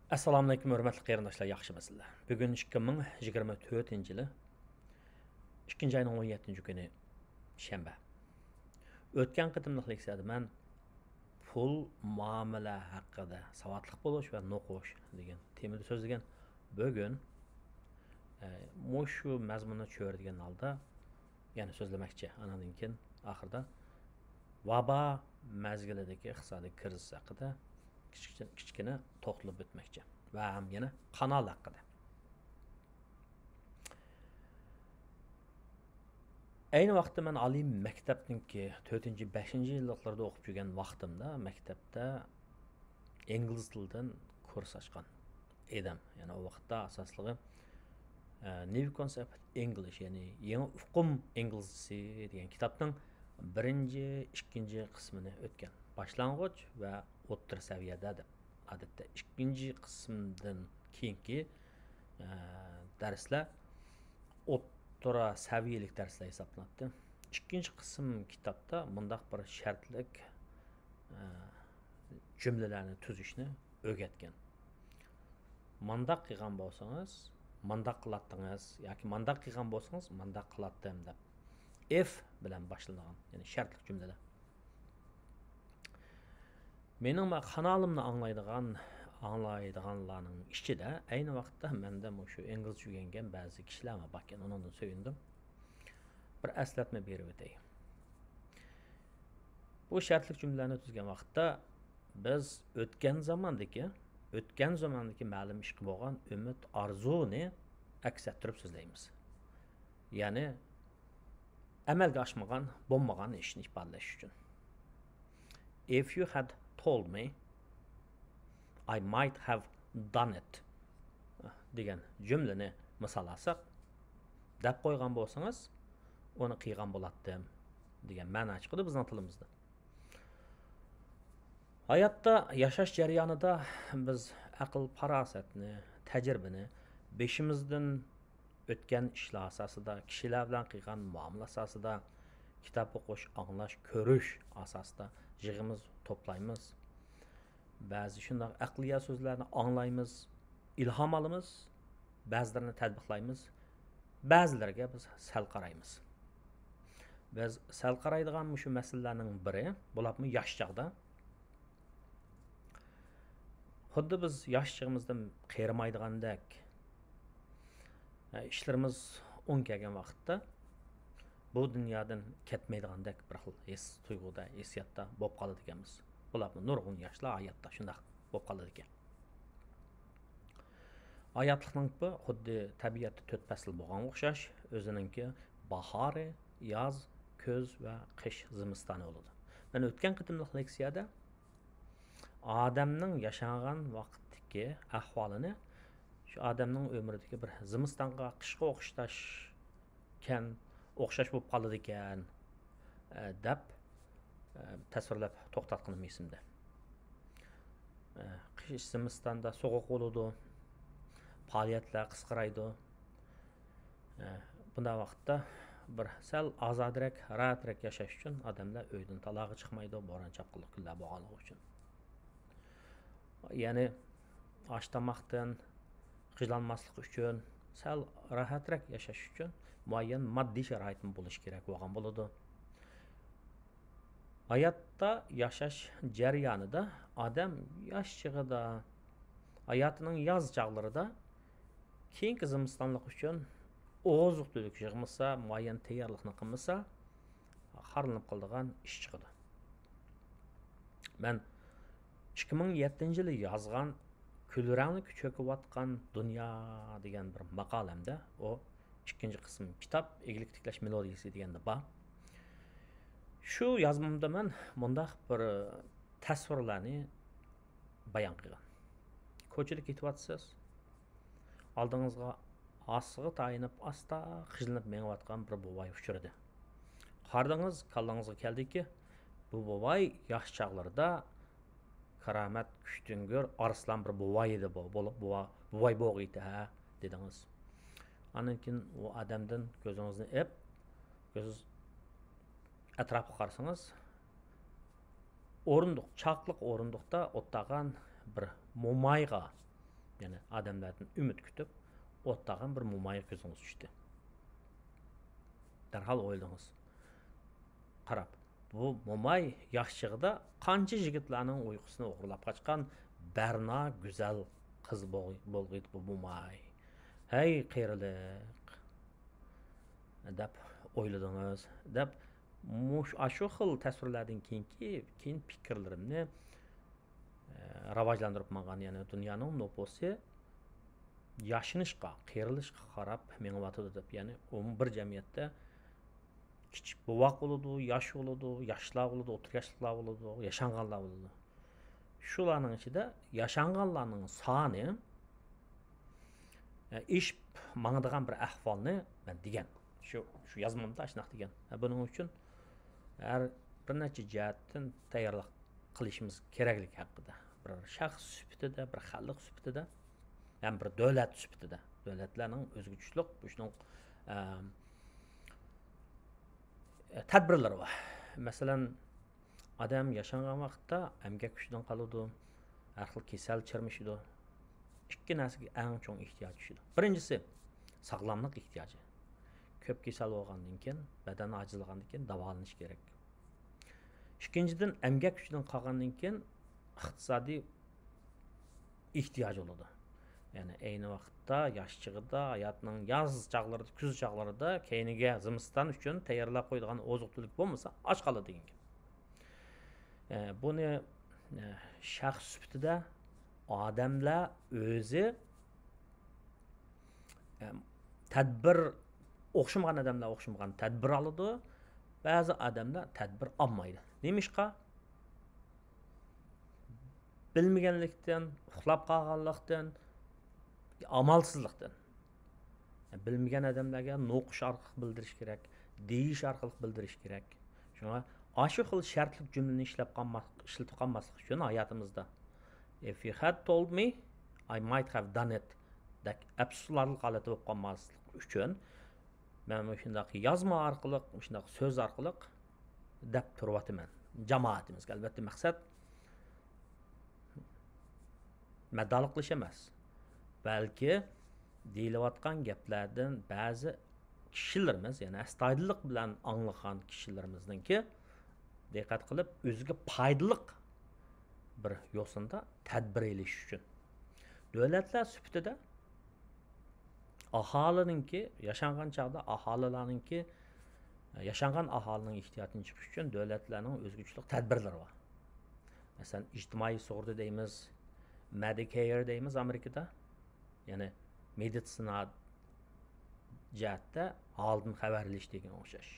Assalomu alaykum, hurmatli qarindoshlar, yaxshimisizlar? Bugun 2024-yili 2-oyning 17-kuni shanba. O'tgan qitimliq leksiyada men pul muomala haqida savodliq bo'lish va no'qish degan temada so'zlagan. Bugun shu mazmunni tushiradigan holda yana so'zlamoqchi. Andan keyin oxirida vabo mazgilidagi iqtisodiy krizis haqida kichkina to'xtalib o'tmoqchi va ham yana kanal haqida. Ayni vaqtda men oliy maktabningki 4-5 yilliklarda o'qib yurgan vaqtimda maktabda ingliz tilidan kurs ochgan edim. Ya'ni o vaqtda asosligi New Concept English, ya'ni yangi uqum inglizcesi degan kitobning 1-2 qismini o'tgan. Boshlang'ich va o'rta saviyada odatda 2 qismdan keyingi darslar o'rta saviyalik darslar hisoblanadi. 2 qism kitobda bundaq bir shartlik jumlalarni tuzishni o'rgatgan. Mandaq qilgan bo'lsangiz, mandaq qilatdingiz yoki mandaq qilgan bo'lsangiz, mandaq qilatdim deb if bilan boshlangan, ya'ni shartlik jumlalar. Mening kanalimni anglaydiganlarning ichida ayni vaqtda menda shu ingliz o'rgangan ba'zi kishilar bor ekan, undan so'yindim. Bir eslatma berib o'tay. Bu shartlik jumlalarni tuzgan vaqtda biz o'tgan zamandagi ma'lum ish qilib bo'lgan umid orzuni aks ettirib so'zlaymiz. Ya'ni amalga oshmagan, bo'lmagan ishni ifodalash uchun. If you had told me, I might have done it degan jumlani misol olsak, deb qo'ygan bo'lsangiz, uni qilgan bo'lardim degan ma'no chiqadi bizning tilimizda. Hayotda yashash jarayonida biz aql farosatni, tajribani beshimizdan o'tgan ishlar asosida, kishilar bilan qilgan muomala asosida, kitob o'qish, anglash, ko'rish asosida yig'imiz to'playmiz. Ba'zi shunday aqliy so'zlarni anglaymiz, ilhom olamiz, ba'zilarini tatbiqlaymiz, ba'zilariga biz sal qaraymiz. Biz sal qaraydigan shu masalalarning biri bo'libmi yosh chaqda. Xuddi biz yosh chaqimizdan qerimaydigandek ishlarimiz o'ng kelgan vaqtda bu dunyodan ketmaydigandek bir xil his, tuyg'uda, hissiyotda bo'lib qoladi ekanmiz. Bularni nurg'un yoshlar hayotda shunday bo'lib qoladi ekan. Hayotlikning bu xuddi tabiatda 4 fasl bo'lgan o'xshash, o'zininki bahori, yoz, kuz va qish, zimistoni bo'ladi. Men o'tgan qitimliq leksiyada odamning yashagan vaqtdagi ahvolini, shu odamning umridagi bir zimistonga, qishga o'xshash bo'lib qoladi ekan deb tasvirlab to'xtatganim esimda. Qish zimistonda sovuq bo'ladi, faoliyatlar qisqaraydi. Bunda vaqtda bir sal ozodroq, rahatroq yashash uchun odamlar uydan talog'i chiqmaydi, bo'ron chaqinli kunlar bo'lganligi uchun. Ya'ni osh tomoqdan qiylanmaslik uchun, sal rahatroq yashash uchun muayyan moddiy sharoitim bo'lishi kerak bo'lgan bo'ladi. Hayotda yashash jarayonida odam yosh chig'ida, hayotining yoz chog'larida keyingi zimistonlik uchun oziq-tulik yig'masa, muayyan tayyorlikni qilmasa, xorlanib qoladigan ish chiqadi. Men 2007-yili yozgan kulrangli cho'kayotgan dunyo degan bir maqolamda, o 2-qism kitob eglik tiklash melodiyasi deganda bor. Shu yozmamda men bundaq bir tasvirlarni bayon qilgan. Ko'chada ketyapsiz, oldingizga osig'i tayinib, asta qizlanib menayotgan bir buvay uchirdi. Qardingiz kallangizga keldiki, bu buvay yosh chog'larida karamat kuchtingir arslan bir buvay edi bo'lib, buvay bo'g'iydi ha dedingiz. Ondan keyin u odamdan ko'zingizni ko'zingiz atrofga qarasangiz, o'rindiq, chaqliq o'rindiqda o'tgan bir mo'mayga Yani adamlardan ümit kütüp ottağın bir mumayı gözünüz düştü. Derhal oyladınız. Qarab, bu mumay yaşçıqda qancha yigitlarning uyqusini o'g'irlab qochgan Berna güzel qiz bo'lg'iydi bu mumay. Hey qiyrilik deb o'yladingiz, deb shu xil tasvirlardan keyin fikrlarimni rivojlantirib mangan, ya'ni dunyoning nufusi yashinishqa, qiyrilishqa qarab mengyotidi deb, ya'ni bir jamiyatda kichik buvoq bo'ladi, yosh bo'ladi, yoshlar bo'ladi, o'rta yoshliklar bo'ladi, yashanganlar bo'ladi. Shularning ichida yashanganlarning soni ish mangdigan bir ahvolni men degan. Shu yozmamda shunaqa degan. Buning uchun har bir necha jihatdan tayyorlik qilishimiz kerakligi haqida. Bir shaxs sifatida, bir xalq sifatida, ham bir davlat sifatida. Davlatlarning o'zgarishlik bu shuning tadbirlari var. Masalan, adam yaşangan vaqtda emgak kuchidan qoladi, har xil kasal chirmishidi. Ikki narsaga eng chong ehtiyoj tushadi. Birinchisi sog'lomlik ehtiyoji. Ko'p kasal bo'lgandan keyin, badan ojizlagandan keyin davolanish kerak. Ikkinchidan emgak kuchidan qolgandan keyin iqtisodiy ehtiyoj bo'ladi. Yani aynı vaqtda yoshchig'ida hayotning yoz chog'larida, kuz chog'larida keyiniga zimiston uchun tayyorlab qo'yilgan oziq-tulik bo'lmasa och qoladi degan. Buni shaxs sifatida odamlar o'zi tadbir o'xshamagan odamlar o'xshamagan tadbir oladi, ba'zi odamlar tadbir olmaydi. Nemishqa? Bilmaganlikdan, uxlab qolganlikdan, amalsızlıktan. Bilmeyen adamlarga no'qish orqali bildirish kerak, deyish orqali bildirish kerak. Shunga shu xil shartlik jumlani ishlatib qolmaslik uchun hayotimizda if you had told me I might have done it dak absurdlik holati bo'lib qolmaslik uchun men shundaq yozma orqali, shundaq so'z orqali deb turyapman. Jamoatimizga albatta maqsad madalik qilish emas. Belki deyilayotgan gaplardan bazı kişilerimiz, yani astoydillik bilan anglagan kishilarimizningki diqqat qilib o'ziga foydali bir yo'sinda tadbir elish uchun davlatlar sifatida aholininki yashangan chog'da aholilarninki yashangan aholining ehtiyojini chiqish uchun davlatlarning o'zgarishli tadbirlari bor. Masalan, ijtimoiy sug'urta deymiz, Medicare deymiz Amerikada. Yani meditsina jihatda oldin xabarlash degan o'xshash.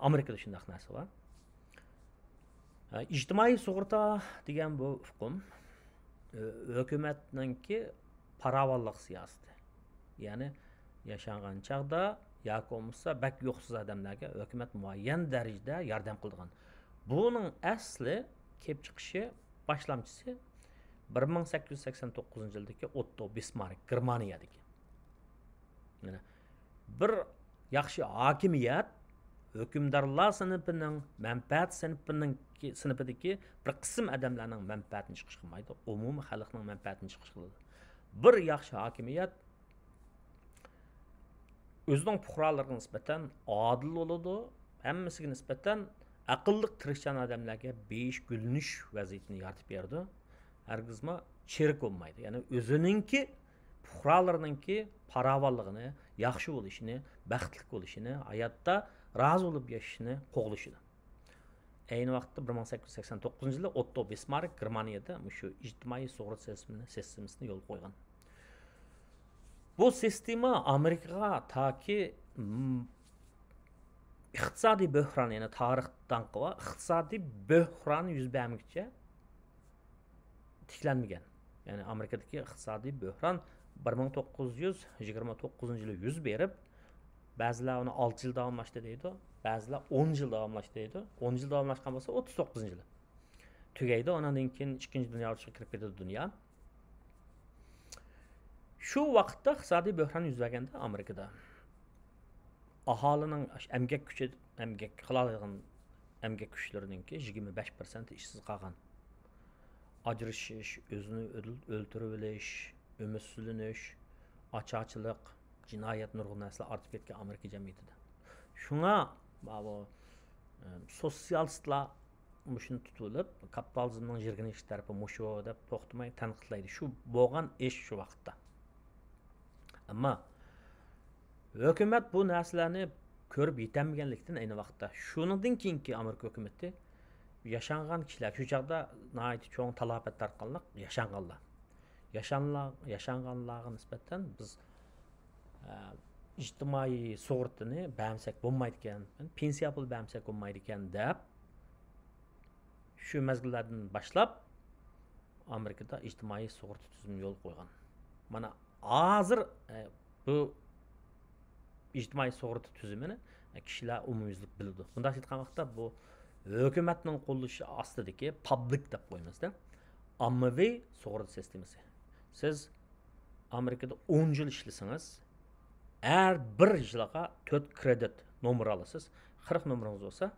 Amerikada shunday narsa bor. İctimai sug'urta degan bu hukm hukumatninki paravallik siyosati. Ya'ni yashangan chog'da yoki bo'lmasa bak yo'qsiz odamlarga hukumat muayyan darajada yordam qilgan. Buning asli kelib chiqishi boshlamchisi 1889 yildagi Otto Bismarck Germaniyadagi. Yani bir yaxshi hokimiyat hukmdorlar sinfining manfaat sinfidagi bir qism odamlarning manfaatini chiqish qilmaydi, umumiy xalqning manfaatini chiqish qiladi. Bir yaxshi hokimiyat o'zining fuqarolariga nisbatan adil bo'ladi, hammasiga nisbatan aqlli tirishchan odamlarga besh gulnish vaziyatini yaratib berdi. Hergizma çerik olmaydı. Yani özününki fuqarolarininki paravalligini, yaxshi bo'lishini, baxtli bo'lishini, hayotda rozi bo'lib yashashini qo'g'lishidi. Ayni vaqtda 1889 yilda Otto Bismarck Germaniyada shu ijtimoiy sug'urta sistemasini yo'l qo'ygan. Bu sistema Amerikaga taki iqtisodiy bo'hron, ya'ni tarixdan qilib iqtisodiy bo'hron yuz bermoqchi tiklanmagan. Yani Amerikadaki iqtisodiy bo'hron 1929 yılı yüz berib, ba'zilar uni 6 yil davomlashdi deydi, ba'zilar 10 yil davomlashdi deydi. 10 yil davomlashgan bo'lsa 39 yili tugaydi. Ondan keyin ikkinchi dunyo urushiga kirib ketadi dunyo. Shu vaqtda iqtisodiy bo'hron yuz berganda Amerikada aholining emgak qiladigan emgak kuchlarininki 25% ishsiz qolgan. ajrashish, o'zini o'ltirib olish, ümidsizlanish, açıqçılıq, jinoyat nurg'un narsalar ortib ketgan Amerika jamiyatida. Shunga bu sotsialistlar mushuni tutulib, kapitalizmning jirginish tarafi mushu deb to'xtamay tanqidlaydi. Shu bo'lgan ish shu vaqtda. Ammo hukumat bu narsalarni ko'rib yetamaganlikdan ayni vaqtda shuningdan keyingi Amerika hukumati yaşanğan kişiler şu çağda nəhayət çoğun talafət tarqanlıq yaşanğanlar. Yaşanğanlarga nisbətən biz ictimai sığortani bəmsək olmaydı ekan, pensiya pul bəmsək olmaydı ekan deb şu məzgillərdən başlap Amerikada ictimai sığorta tüzümünü yol qoyğan. Mana hazır bu ictimai sığorta tüzümünü kişilər umumyüzlük bildi. Bunda aytqan vaqtda bu hökumətnin qolluşı astidagi public deb qo'ymizda ommaviy sug'urta sistemasi. Siz Amerikada 10 yil ishlasangiz, har bir yilga 4 kredit nomer olasiz. 40 nomeringiz bo'lsa,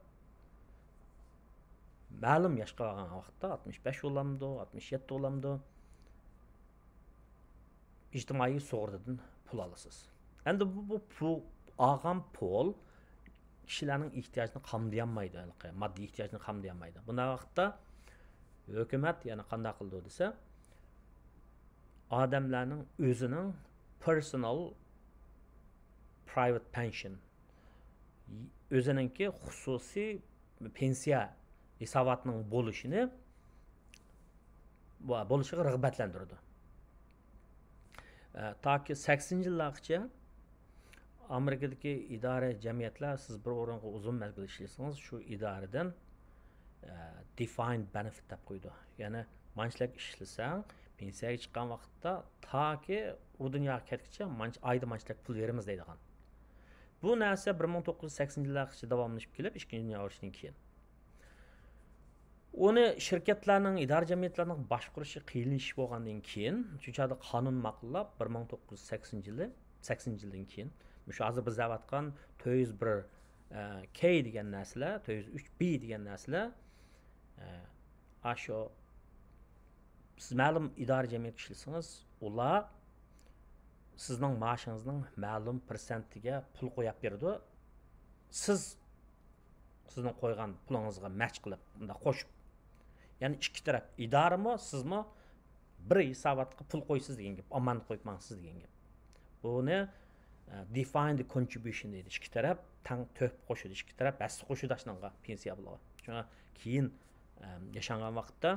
ma'lum yoshga borgan vaqtda 65 bo'lamdi, 67 bo'lamdi, ijtimoiy sug'urtadan pul olasiz. Endi bu pul olgan pul kişilerin ihtiyacını qamdayamaydı, maddi ihtiyacını qamdayamaydı. Bunda vaqtda hökumət yani qanday qildi desa, adamlarning o'zining personal private pension o'zininki xususiy pensiya hisobotining bo'lishiga rag'batlantirdi. Taki 80-yillargacha Amerikadagi idora jamiyatlar siz bir o'ringa uzun mezgil ishlasangiz, shu idoradan defined benefit deb qo'ydi. Ya'ni manchlik ishlasang, pensiyaga chiqqan vaqtda taki u dunyoga ketguncha oyda manchlik pul beramiz deydigan. Bu narsa 1980-yillargacha davomlashib kelib, Ikkinchi dunyo urushidan keyin uni shirkatlarning, idora jamiyatlarining boshqarishi qiyin ish bo'lgandan keyin, shunchalik qonun ma'qullab 1980-yildan keyin şu hazır biz zavatqan 401 K degan narsalar, 403 B degan narsalar aşo siz ma'lum idora jamiyat ishlasangiz, ular sizning maoshingizning ma'lum persentiga pul qo'yib berdi. Sizning qo'ygan pulingizga match qilib, unda qo'shib. Ya'ni ikki taraf, idorami, sizmi bir hisobotga pul qo'ysiz degan gap, omonat qo'yib mangsiz degan gap. Buni defined contribution deydi. İki taraf tang töp qo'shadi, ikki taraf bas qo'shadi ashunga pensiya puli. Shunga keyin yaşangan vaqtda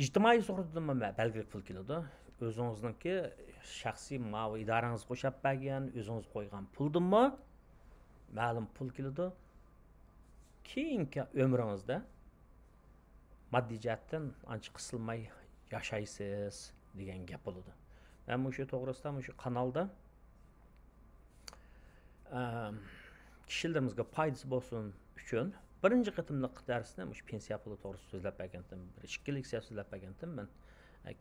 ijtimoiy sug'urtadan belgili pul keladi. O'zingizningki shaxsiy ma'lum idorangiz qo'shib bergan, o'zingiz qo'ygan puldimi ma'lum pul keladi. Keyingi ömrüngizdə maddi jihatdan ancha qisilmay yashaysiz degan gap bo'ladi. Men shu to'g'risida shu kanalda kishilarimizga foydasi bo'lsin uchun birinchi qitimliq darsda shu pensiya puli to'g'risida so'zlab bergandim. Bir ikki leksiya so'zlab bergandim. Men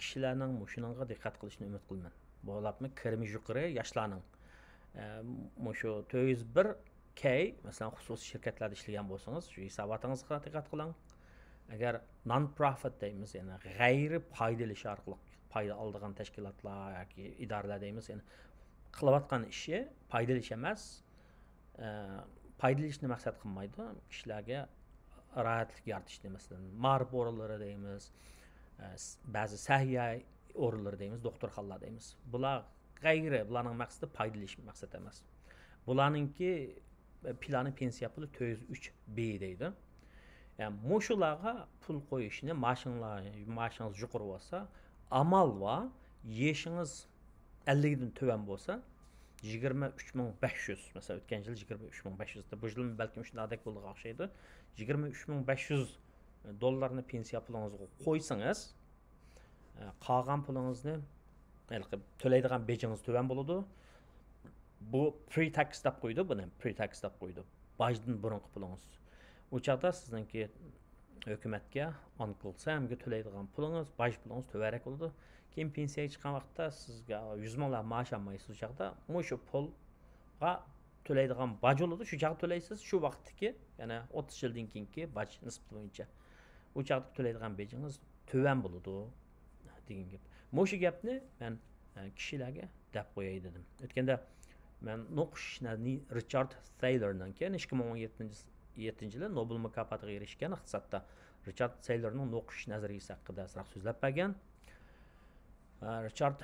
kishilarning shuningga diqqat qilishini umid qilaman. Bu olapmi kirimi yuqori yoshlarning shu 401 K masalan xususiy shirkatlarda ishlagan bo'lsangiz, shu hisobotingizga diqqat qiling. Agar non-profit deymiz, ya'ni g'ayri foydali ish orqali foyda oladigan tashkilotlar yoki idoralar deymiz, ya'ni qilayotgan ishi foydali ish emas, foydali ishni maqsad qilmaydi, kishilarga rahatlik yaratish masalan, ma'rif o'rinlari deymiz, ba'zi sahiya o'rinlari deymiz, doktorxonalar deymiz. Bularning maqsadi foydali ish maqsad emas. Bularningki plani pensiya puli 403 B deydi. Yani muşularga pul qo'yishni maaşınız yuqori bo'lsa, amal var, yaşınız 50'den töven bo'lsa, 23.500 mesela o'tgan yil 23.500 da bu yil balkim shunday bo'ldi o'xshaydi. 23.500 dollarni pensiya pulingizga qo'ysangiz, qolgan pulingizni to'laydigan bejingiz töven bo'ladi. Bu pre-tax deb qo'ydi, buni pre-tax deb qo'ydi. Bajdan burungi pulingiz. O çağda sizinki hökumətə Uncle Sam'ga to'laydigan pulingiz, baj pulingiz tövrək oldu. Keyin pensiyaga chiqqan vaqtda sizga 100 minglar maaş almaysiz. O çağda shu pulga to'laydigan baj bo'ladi, shu chaqda to'laysiz, shu vaqtdagi, ya'ni 30 yildan keyingi baj nisbati bo'yicha. U chaqda to'laydigan bejingiz tuvan bo'ladi degan gap. Mo'shu gapni men kishilarga deb qo'yay dedim. O'tganda men Noqshni Richard Thalerdan keyin 2017-yili Nobel mukofotiga erishgan iqtisodda Richard Thalerning Noqish nazariyasi haqida so'zlab bergan. Richard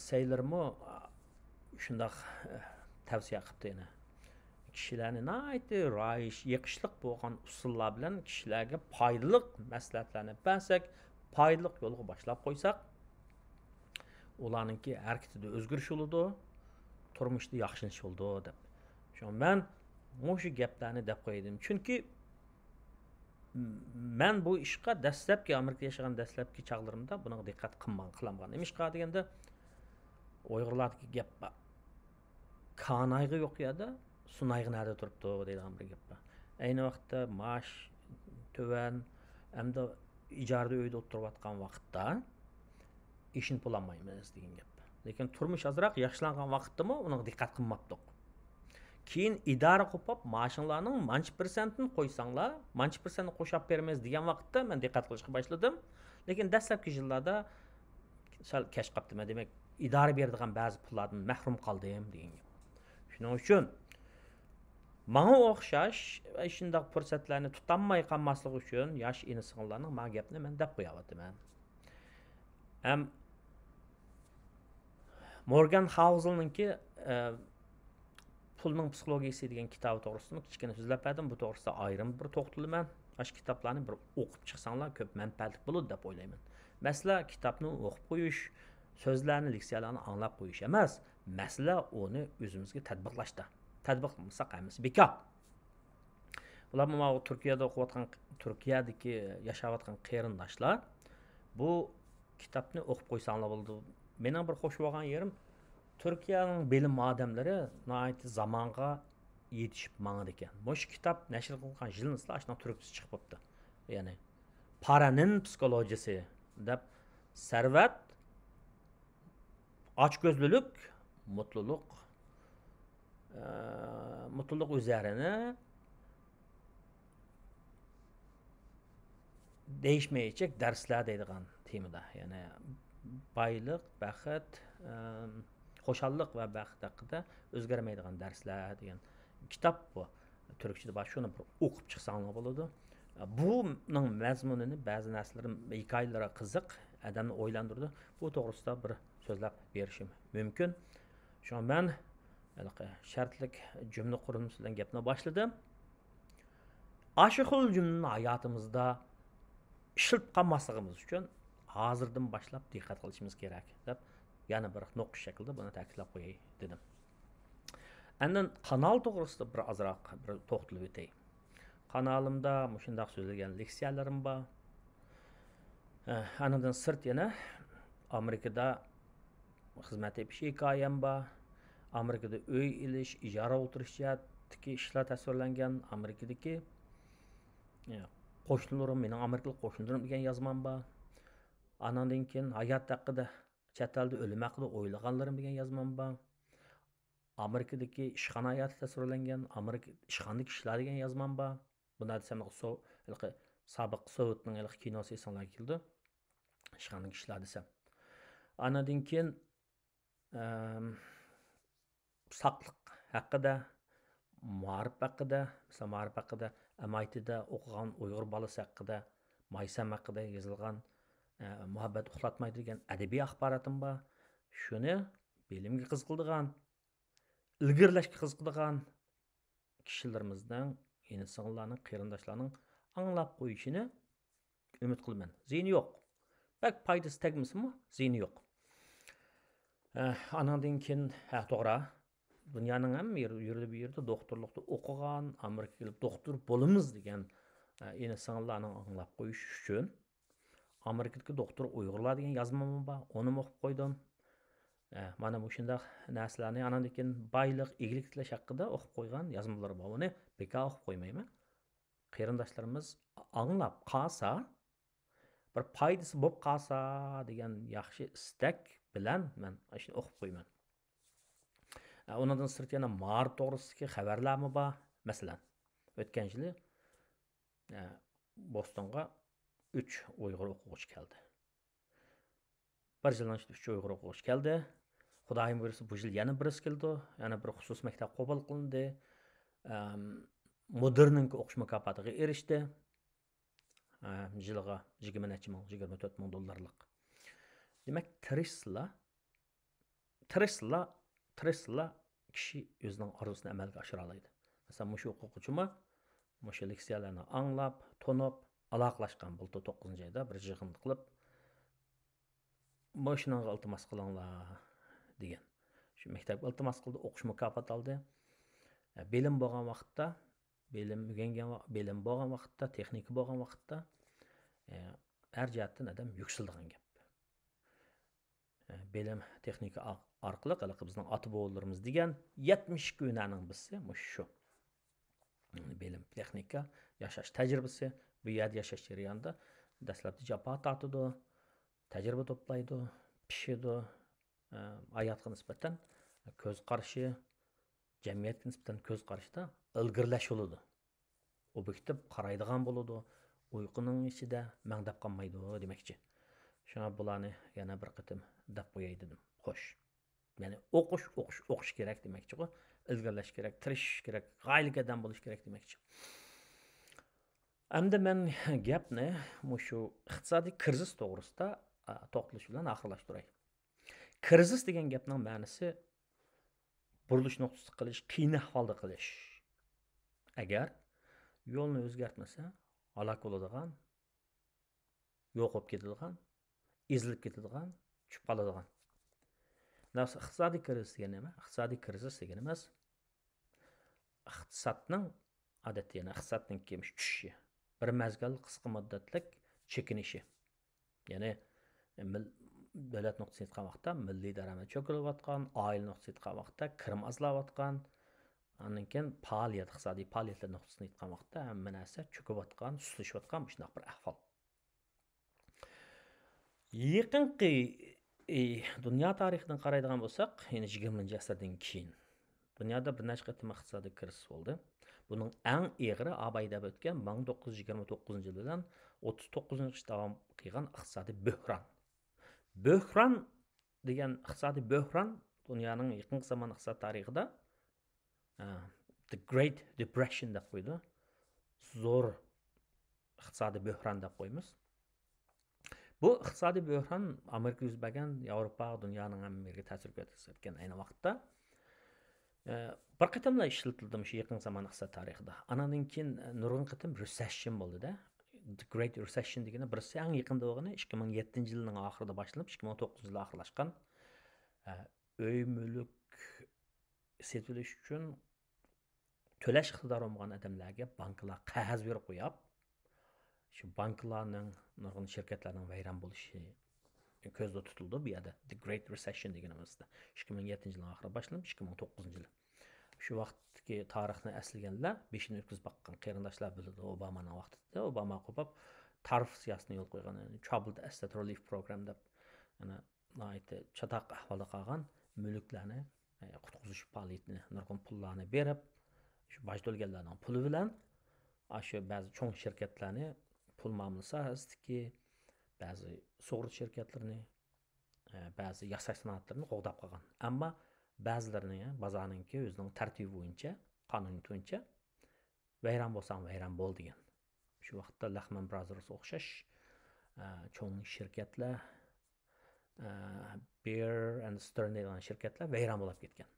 Thalermi shundoq tavsiya qilibdi yana. Kishilarni naytı rayish, yiqishliq bo'lgan usullar bilan kishilarga foydali maslahatlarni bersak, foydali yo'lga boshlab qo'ysak, ularningki harakatida o'zgarish bo'ladi, turmushda yaxshilanish bo'ladi deb. Shu men o'sha gaplarni deb qo'ydim. Chunki men bu ishga dastlabki Amerikada yashagan dastlabki chaqlarimda buni diqqat qilmagan. Nimishqa deganda Uyg'urlardagi gap bor. Kanayga yo'q yerda Sunayga nerede turibdi deydigan bir gap bor. Ayni vaqtda maash to'van, hamda ijarada uyda o'tirayotgan vaqtda ishini pullanmaymiz degan gap. Lekin turmush azroq yaxshilangan vaqtdami uni diqqat qilmabdik. Keyin idora qo'pib maashinglarning manchi %'ni qo'ysanglar, manchi %'ni qo'shib beramiz degan vaqtda men diqqat qilishga boshladim. Lekin dastlabki yillarda sal kech qoldim. Demak, idora beradigan ba'zi pullardan mahrum qoldim degan gap. Shuning uchun Manga o'xshash shunday fursatlarni tutanmay qolmaslik uchun yosh inson-singillarning men gapni men deb qo'yapman. Ham Morgan Housel'ninki pulning psixologiyasi degan kitobi to'g'risida kichkina so'zlab berdim. Bu to'g'risida ayrim bir to'xtalman. Ash kitoblarni bir o'qib chiqsanglar ko'p manfaatli bo'ladi deb o'ylayman. Masala kitobni o'qib qo'yish, so'zlarni, leksiyalarni anglab qo'yish emas, masala uni o'zimizga tatbiqlashda. Tadbiq qilmasak emas, bekor. Bular mana Turkiyada o'qiyotgan, Turkiyadagi yashayotgan qarindoshlar bu kitobni o'qib qo'ysanglar bo'ldi. Mening bir xo'sh bo'lgan yerim Turkiyaning bilim odamlari nihoyat zamonga yetishib mangadi ekan. Mush kitob nashr qilingan yilnislar ashuna turkcha chiqib qopti. Ya'ni paraning psixologiyasi deb sarvat, ochko'zlilik, mutluluk üzerine değişmeyecek dersler deydigan temada. Yani baylık, baxt, xo'shallik va baxt haqida o'zgarmaydigan darslar degan kitob bu. Turkchada bor, shuni bir o'qib chiqsanglar bo'ladi. Buning mazmunini ba'zi narsalar hikoyalari qiziq, odamni o'ylantirdi. Bu to'g'risida bir so'zlab berishim mumkin. Shu men shartlik cümle kurulmasından gapni boshladim. Aşı xil cümleni hayatımızda ishilib qolmasligimiz uchun hozirdan boshlab diqqat qilishimiz kerak deb yana bir nuqta shaklida buni ta'kidlab qo'yay dedim. Endi kanal to'g'risida bir ozroq bir to'xtalib o'tay. Kanalimda shunday so'zlagan leksiyalarim bor. Anadan sirt yana Amerikada xizmat etish hikoyam bor. Amerikada uy ilish, ijara o'tirishdagi ishlar tasvirlangan. Amerikadagi qo'shnilarim, mening amerikalik qo'shnilarim degan yozmam bor. Anandan keyin hayot haqida, chet elda o'lim haqida o'ylaganlarim degan yozmam bor. Amerikadagi ishxona hayoti tasvirlangan, Amerika ishxonadagi ishlar degan yozmam bor. Bunda desam, sobiq Sovetning kinosi esonlarga keldi. Ishxonadagi ishlar desam. Anandan keyin saqliq haqida, ma'rif haqida, mesela ma'rif haqida MIT'da o'qigan Uyg'ur bolasi haqida, Maysam haqida yozilgan muhabbat uxlatmaydi degan adabiy axborotim bor. Shuni bilimga qiziqadigan, ilgirlashga qiziqadigan kishilarimizdan, inson-singillarning, qarindoshlarning anglab qo'yishini umid qilaman. Ziyni yo'q. Bak foydasi tegmasinmi? Ziyni yo'q. Anandan keyin to'g'ri Dünyanın hamma yerda bu yerda doktorlikda o'qigan, Amerikaga kelib doktor bo'lamiz degan inson-singillarning anglab qo'yish uchun Amerikadagi doktor Uyg'urlar degan yozmam bor, uni o'qib qo'ydim. Mana bu shunday narsalarni anandan keyin boylik, eglik tilash haqida o'qib qo'ygan yozmalar bor. Uni bekor o'qib qo'ymayman. Qarindoshlarimiz anglab qolsa, bir foydasi bo'lib qolsa degan yaxshi istak bilan men shuni o'qib qo'yman. Ondan sırt yana mar to'g'risidagi xabarlarmi bor? Masalan, o'tgan yili Bostonga 3 Uyg'ur o'quvchi keldi. Bir yildan 3 Uyg'ur o'quvchi keldi. Xudoyim buyursa bu yil yana birisi keldi. Yana bir xusus maktab qabul qilindi. Modernning o'qish mukofotiga erishdi. Yiliga 20 necha ming, 24 ming dollarlik. Demak, Tesla kishi o'zining orzusini amalga oshira oladi. Masalan, mushu o'quvchimi mushu leksiyalarni anglab, tonib, aloqalashgan bo'ldi 9-oyda bir yig'in qilib, "Mashinaga iltimos qilinglar" degan. Shu maktabga iltimos qildi, o'qish mukofoti oldi. Bilim bo'lgan vaqtda, bilim bo'lgan vaqtda, texnika bo'lgan vaqtda har jihatdan adam yuksalgan gap. Bilim texnika orqali bizning ota-bobolarimiz degan 70 kunlarning birisi shu. Bilim texnika yashash tajribasi, bu yerda yashash jarayonida dastlabki jafo tortadi, tajriba to'playdi, pishidi, hayotga nisbatan ko'z qarashi, jamiyatga nisbatan ko'z qarashida ilgirlash bo'ladi. Obyektiv qaraydigan bo'ladi, uyquning ichida mangdab qolmaydi demakchi. Shuna bularni yana bir qatim deb qo'yay dedim. Xo'sh. Ya'ni o'qish kerak demakchi. Ilgirlash kerak, tirishish kerak, g'aylik odam bo'lish kerak demakchi. Endi men gapni shu iqtisodiy krizis to'g'risida to'xtalish bilan oxirlashtiray. Krizis degan gapning ma'nosi burilish nuqtasi qilish, qiyin ahvolda qilish. Agar yo'lni o'zgartmasa, halok bo'ladigan, yo'q bo'lib ketadigan, ezilib ketadigan, tushib qoladigan. Iqtisodiy krizis degan nima? Iqtisodiy krizis degan emas. Iqtisodning odatda yana iqtisodning kemish tushishi, bir mazgil qisqa muddatlik chekinishi. Ya'ni davlat nuqtasi aytgan vaqtda milliy daromad cho'kilayotgan, oila nuqtasi aytgan vaqtda kirim ozlayotgan, andan keyin faoliyat, iqtisodiy faoliyatlar nuqtasini aytgan vaqtda hamma narsa cho'kayotgan, suslashayotgan shunday bir ahvol. Yaqinqi dunyo tarixidan qaraydigan bo'lsak, ya'ni 20-asrdan keyin dunyoda bir nechta qatim iqtisodiy krizis bo'ldi. Buning eng og'iri Abayda o'tgan 1929 yildan 39-yil davom qilgan iqtisodiy bo'hron. Bo'hron degan iqtisodiy bo'hron dunyoning yaqin zamon iqtisod tarixida The Great Depression deb qo'ydi. Zo'r iqtisodiy bo'hron deb qo'yamiz. Bu iqtisodiy bo'hron Amerika yuz bergan, Yevropa, dunyoning hammaga ta'sir ko'rsatgan ayni vaqtda bir qatimlar ishlatildi shu yaqin zamon iqtisod tarixida. Andan keyin nurg'un qatim recession bo'ldi-da. The Great Recession degani birisi eng yaqinda bo'lgani 2007-yilning oxirida boshlanib 2009-yilda oxirlashgan. Uy mulk setilish uchun to'lash iqtidori bo'lgan odamlarga banklar qog'oz berib qo'yib, shu banklarning, nurg'un shirkatlarning vayron bo'lishi ko'zda tutildi bu yerda. The Great Recession deganimizda 2007-yilning oxirida boshlanib 2009-yil. Shu vaqtdagi tarixni eslaganlar, beshini o'tkazib baqqan qarindoshlar biladi Obamaning vaqtida. Obama qo'pib tarif siyosatini yo'l qo'ygan, Troubled Asset Relief Program deb, yana aytdi, chataq ahvolda qolgan mulklarni qutqizish faoliyatini, nurg'un pullarni berib, shu boj to'laganlarning puli bilan shu ba'zi cho'ng shirkatlarni pul muomalasiki, ba'zi sug'urta shirkatlarini, ba'zi yasash sanoatlarini qo'g'dab qolgan. Ammo ba'zilarini bozorninki o'zining tartibi bo'yicha, qonun bo'yicha vayron bo'lsam vayron bo'l degan. Shu vaqtda Lehman Brothers o'xshash cho'ng shirkatlar, Bear and Stearns degan shirkatlar vayron bo'lib ketgan.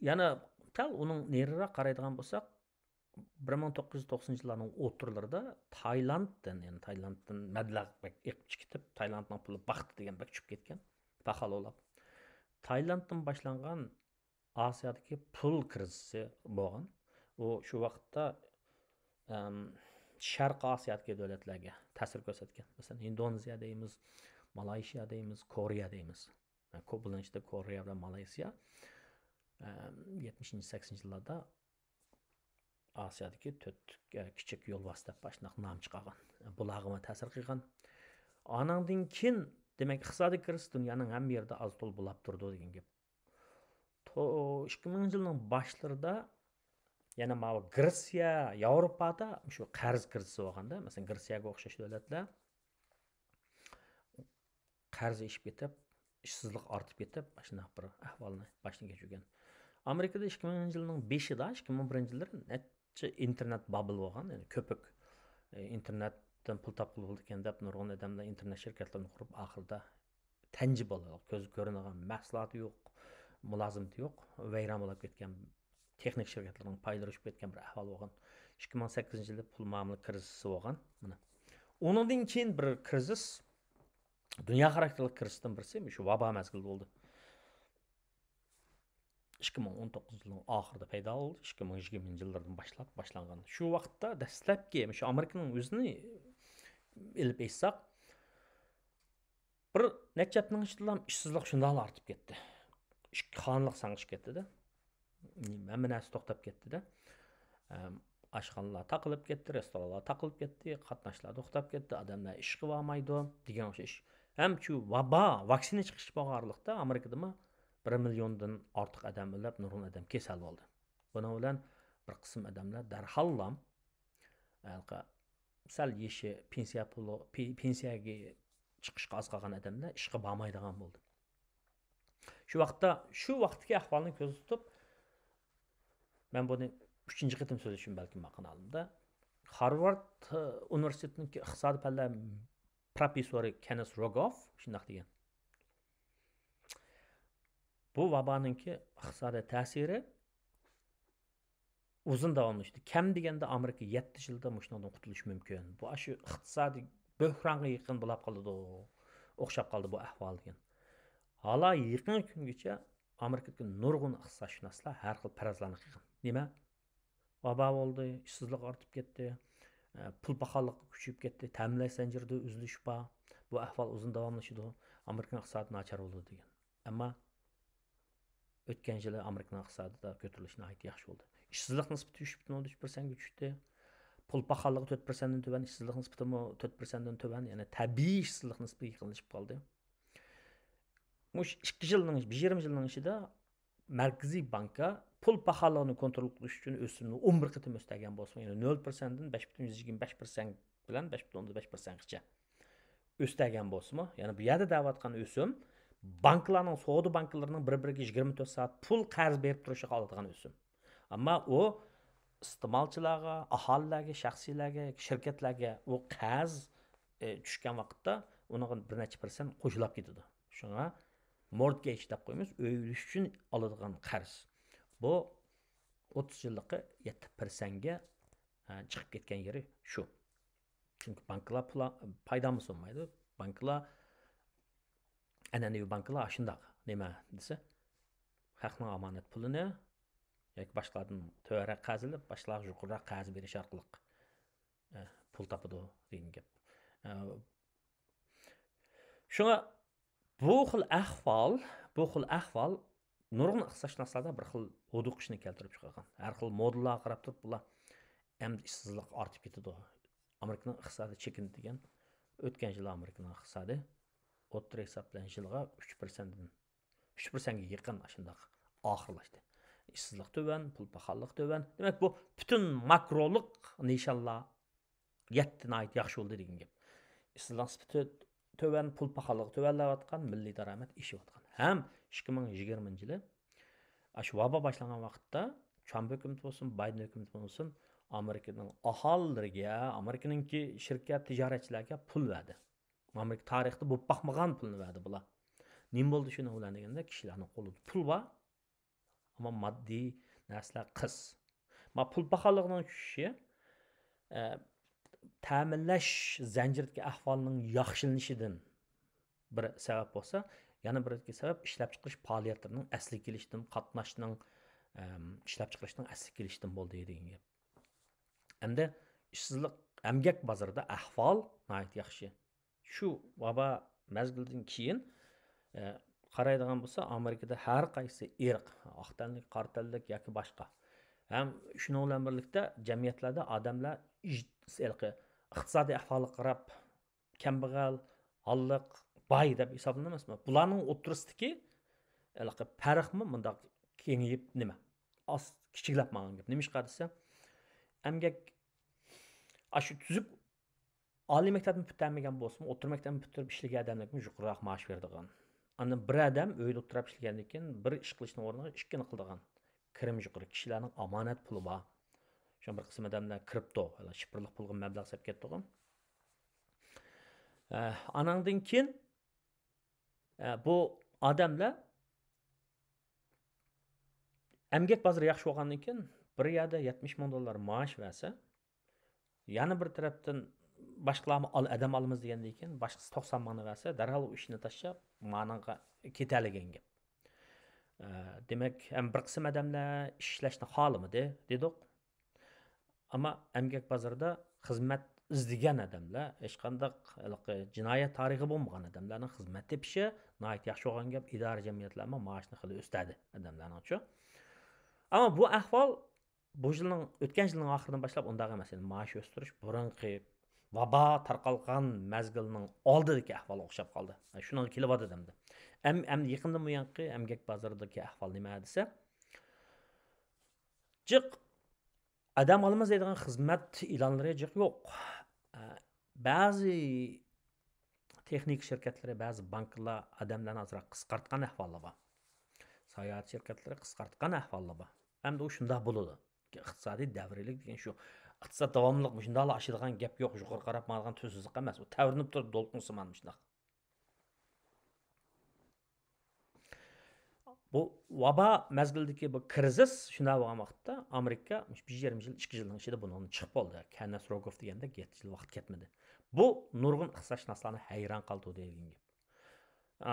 Yana uning neriroq qaraydigan bo'lsak, 1990-yillarning o'rtalarida Tailanddan mablag' eqib chiqib, Tailandning puli baxti degan bak tushib ketgan. Paxalolab. Tailanddan boshlangan Osiyodagi pul krizisi bo'lgan. U shu vaqtda Sharq Osiyodagi davlatlarga ta'sir ko'rsatgan. Masalan, Indoneziya deymiz, Malayziya deymiz, Koreya deymiz. Ko'pincha Koreya va Malayziya 70-80-yillarda Osiyodagi 4 kichik yo'l vosita başlaq nom chiqargan. Bularga ta'sir qilgan. Anandan keyin Demek iqtisodiy kriz dunyoning hamma yerida az to'l bo'lib turdi degan gap. 2000 yilning boshlarida yana mana Gretsiya, Yevropada shu qarz krizi bo'lganda, masalan Gretsiyaga o'xshash davlatlar qarz eshib ketib, ishsizlik ortib ketib, mana shunday bir ahvolni boshdan kechirgan. Amerikada 2000 yilning 5-ida, 2001-yillar necha internet bubble bo'lgan, ya'ni ko'pik internetdan pul topib bo'ldi ekan deb nurg'un odamlar internet shirkatlarini qurib, oxirida tangible, ko'z ko'rinadigan mahsuloti yo'q, mulozimati yo'q, vayron bo'lib ketgan texnik shirkatlarning paylari tushib ketgan bir ahvol bo'lgan. 2008-yilda pul muomala krizisi bo'lgan. Mana. Undan keyin bir krizis, dunyo xarakterli krizdan birisi shu vabo mazgili bo'ldi. 2019 yılının ahırda paydo bo'ldi, 2020 yillardan boshlangan. Shu vaqtda dastlabki shu Amerikaning o'zini ilib aytsak, bir necha haftaning ichida ishsizlik shunday ortib ketdi. Xonlik sang'ishib ketdi-da. Hamma narsa to'xtab ketdi-da. Oshxonalar taqilib ketdi, restoranlar taqilib ketdi, qatnashlar to'xtab ketdi, odamlar ish qila olmaydi degan o'xshash. Ham shu vabo, vaksina chiqish bo'lganlikda Amerikada 1 milyondan ortiq odam o'lib, nurg'un odam kasal bo'ldi. Buning bilan bir qism odamlar darhallam sal yeshi pensiyaga chiqishga oz qolgan odamlar ishga bormaydigan bo'ldi. Shu vaqtdagi ahvolni ko'z tutib, men buni 3-qitim so'zlashim balki maqolamda Harvard universitetining iqtisodiy fanlar professori Kenneth Rogoff shunday degan. Bu vaboninki iqtisodiy ta'siri uzun davomlashdi. Kam deganda Amerika 7 yilda mushundan qutulish mumkin. Bu shu iqtisodiy bo'hronga yaqin bo'lib qoldi, o'xshab qoldi bu ahvol degan. Hala yaqin kungacha Amerikadagi nurg'un iqtisodshunoslar har xil farazlarni qilgan. Nima? Vabo bo'ldi, ishsizlik ortib ketdi, pul paxalliq kuchayib ketdi, ta'minlash zanjirida uzilish bor. Bu ahvol uzun davomlashdi. Amerika iqtisodi nachar bo'ldi degan. Ammo o'tgan yili Amerika iqtisodida ko'tarilish nihoyat yaxshi bo'ldi. Ishsizlik nisbati 3.3% ga tushdi. Pul paxalligi 4% dan tuban, ishsizlik nisbati 4% dan tuban, ya'ni tabiiy ishsizlik nisbati yaqinlashib qoldi. Mush 2 yilning, 1,5 yilning ichida Markaziy bankka pul paxalligini kontrol qilish uchun o'simni 11 qitim o'stagan bo'lsa, ya'ni 0% dan 5.25% bilan 5.5% gacha o'stagan bo'lsa, ya'ni bu yerda da'vatgan o'sim banklarning, savdo banklarining bir-biriga 24 soat pul qarz berib turishiga oladigan o'sim. Ammo u iste'molchilarga, aholilarga, shaxsiylarga, shirkatlarga u qarz tushgan vaqtda uning bir necha % qo'shilib ketadi. Shunga mortgage deb qo'yamiz, o'yilish uchun oladigan qarz. Bu 30 yillikqa 7% ga chiqib ketgan yeri shu. Chunki banklar foydami sunmaydi. Banklar an'anaviy banklar shundoq nima desa, xalqning omonat pulini yoki boshqalardan to'g'ri qazilib, boshqalarga yuqoriroq qarz berish orqali pul topadi degan gap. Shunga bu xil ahvol nurg'un iqtisodshunoslarda bir xil huduqishni keltirib chiqargan. Har xil modellarga qarab turib bular endi ishsizlik ortib ketadi. Amerikaning iqtisodi chekindi degan. O'tgan yil Amerikaning iqtisodi o'rta hisob bilan yilga 3% ga yaqin shundoq oxirlashdi. Ishsizlik to'van, pul paxallik to'van. Demak bu butun makroliq nishonlar 7 nihoyat yaxshi bo'ldi degan gap. Ishsizlik nisbati to'van, pul paxallik to'vanlayotgan, milliy daromad ishiyotgan. Ham 2020 yili shu vabo boshlangan vaqtda Trump hukumati bo'lsin, Biden hukumati bo'lsin, Amerikaning aholilariga, Amerikaningki shirkat tijoratchilarga pul berdi. Amerika tarixida bu baxmagan pulni berdi bular. Nim bo'ldi shuni bilan deganda kishilarning qo'lida pul bor, ammo moddiy narsalar qis. Ma pul paxalligining tushishi ta'minlash zanjiridagi ahvolning yaxshilanishidan bir sabab bo'lsa, yana bir sabab ishlab chiqarish faoliyatlarining asli kelishidan, qatnashning ishlab chiqarishning asli kelishidan bo'ldi degan gap. Endi ishsizlik emgak bozorida ahvol nihoyat yaxshi. Shu vabo mazgildan keyin qaraydigan bo'lsa, Amerikada har qaysi irq, oq tanlik, qora tanlik yoki boshqa ham shuni bilan birlikda jamiyatlarda odamlar iqtisodiy ahvolga qarab kambag'al, holliq, boy deb hisoblanmasmi? Bularning o'tirisidagi farqmi bundaq kengayib nima? Kichiklab ma'lum gap. Nima ish qadisa? Emgak shu tuzib oliy maktabni bitirmagan bo'lsin, o'rta maktabni bitirib ishlagan odamlarga yuqoriroq maosh beradigan. Andan bir odam uyda o'tirib ishlagandan keyin bir ish qilishning o'rniga ikkini qiladigan. Kirim yuqori kishilarning omonat puli bor. Şu bir qism odamlar kripto, shifrli pulga mablag' sarf ketadigan. Anandan keyin bu odamlar emgak bozori yaxshi bo'lgandan keyin bir yerda 70 ming dollar maosh versa, yana bir tarafdan boshqalarni adam olamiz degandan keyin boshqasi 90 mingni versa, darhol u ishni tashlab ma'noga ketaligan gap. Demak, ham bir qism odamlar ishlashni xohlamadi dedik. Ama emgak bozorida xizmat izlagan odamlar, hech qanday jinoyat tarixi bo'lmagan odamlarning xizmat tepishi nihoyat yaxshi bo'lgan gap. Idora jamiyatlarning maoshini qilib o'stadi odamlarning. Ama bu ahvol bu yilning o'tgan yilning oxiridan boshlab undaq emas. Maosh o'stirish burunqi vabo tarqalgan mazgilning oldidagi ahvol o'xshab qoldi. Shunga kelyapti odamda. Endi yaqindan buyanqi emgak bozoridagi ahvol nima desa? Jiq adam olamiz deydigan xizmat e'lonlari jiq yo'q. Ba'zi texnik şirketlari, ba'zi banklar adamlarni azroq qisqartgan ahvollar bor. Sayohat şirketlari qisqartgan ahvollar bor. Hamda u shunday bo'ladi. Iqtisodiy davrilik degan shu iqtisod davomliq shunday oshadigan gap yo'q. Yuqori qarab malgan tuzsizlik emas. U tavrinib turib do'lqinsiman shunday. Bu vaba mezgildeki bu krizis şuna bo'lgan vaqtda Amerika 1,5 yil 2 yilning ichida bundan chiqib bo'ldi. Kenneth Rogoff deganda 7 yil vaqt ketmadi. Bu nurg'un iqtisodshunoslarni hayron qoldirdi degan gap.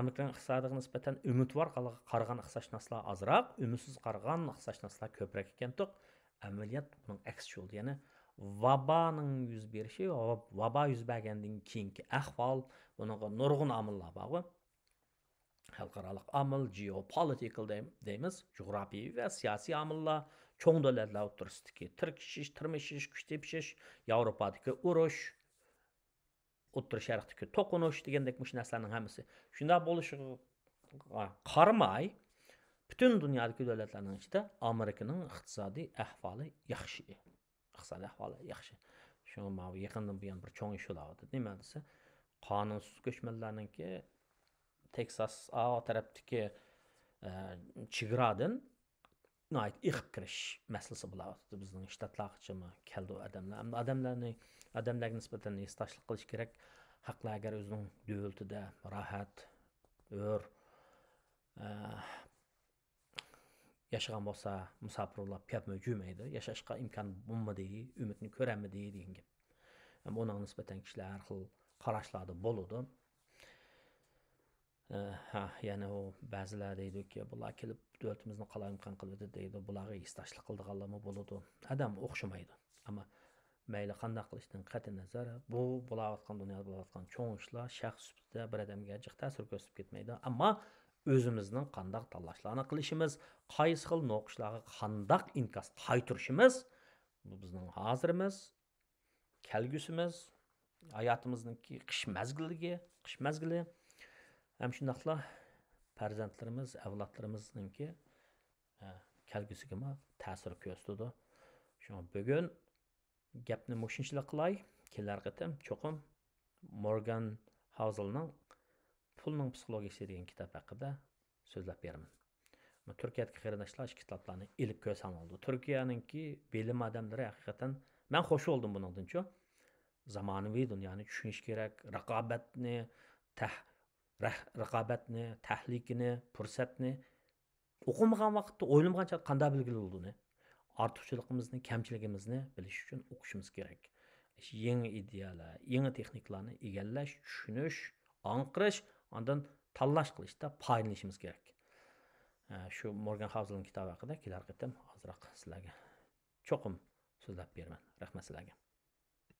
Amerikaning iqtisodiga nisbatan umidvor qaragan iqtisodshunoslar azroq, umidsiz qaragan iqtisodshunoslar ko'proq ekandiq. Amaliyot buning aksi bo'ldi. Ya'ni vabaning yuz berishi, vaba yuz bergandan keyingi ahvol, buningga nurg'un omillar bor. Xalqarалық amil, geopolitical deymiz, coğrafiyevi ve siyasi amillar, çoğun devletler oturistiki, tirkishish, tirmishish, kuch tepishish, Yevropadagi urush, O'rta Sharqdagi to'qinish degandek mush narsalarning hammasi shunday bo'lishiga qaramay, butun dunyodagi davlatlarning ichida Amerikaning iqtisodiy ahvoli yaxshi. Iqtisodiy ahvoli yaxshi. Shunga yaqindan buyon bir cho'ng ish bo'ladi. Nima desa, qonunsiz ko'chmanlarningki Texas tarafdaki chegaradan nəhayət iqib kirish masalasi bo'lyapti. Bizning shtatlargacha keldi odamlarga nisbatan istoshlik qilish kerak. Haqlar agar o'zining davlatida rohat, o'r yashagan bo'lsa, musofirlar piyatma jumaydi, yashashga imkon bo'lmadi, umidni ko'rolmadi degan gap. Bunga nisbatan kishilar har xil qarashlarda bo'ladi. Yani o ba'zilar deydiki, bular kelib davlatimizni qalay imkon qiladi deydi, bularga istoshlik qildiganlarmi bo'ladi. Adam o'xshamaydi. Ama mayli qanday qilishdan qat'iy nazar, bu bo'layotgan dunyoda bo'layotgan cho'ng ishlar shaxs sifatida bir odamga jiq ta'sir ko'rsatib ketmaydi. Ammo o'zimizning qanday tanlashlarni qilishimiz, qaysi xil noqishlarga qanday inkas qaytirishimiz bu bizning hozirimiz, kelgusimiz, hayotimizning qish mezgili hem shundaqla farzandlarimiz, avlodlarimizninki kelgusiga ta'sir ko'rsatadi. Shunga bugun gapni mushunchalik qilay, kelar qatam cho'qim Morgan Housel'ning Pulning psixologiyasi degan kitob haqida so'zlab beraman. Turkiyadagi qarindoshlar shu kitoblarni ilib ko'rsam oldi. Turkiyaninki bilim odamlari haqiqatan men xush bo'ldim buningdan-chu. Zamonaviy dunyoni tushunish kerak, raqobatni, tahlikini, fursatni o'qimagan vaqtda o'ylamagancha qanday bilgili bo'ldi. Ortiqchiligimizni, kamchiligimizni bilish uchun o'qishimiz kerak. Yangi ideyalar, yangi texnikalarni egallash, tushunish, anqirish, ondan tanlash qilishda foydalanishimiz kerak. Shu Morgan Housel'ning kitobi haqida kelar qatam ozroq sizlarga cho'qim so'zlab beraman. Rahmat sizlarga.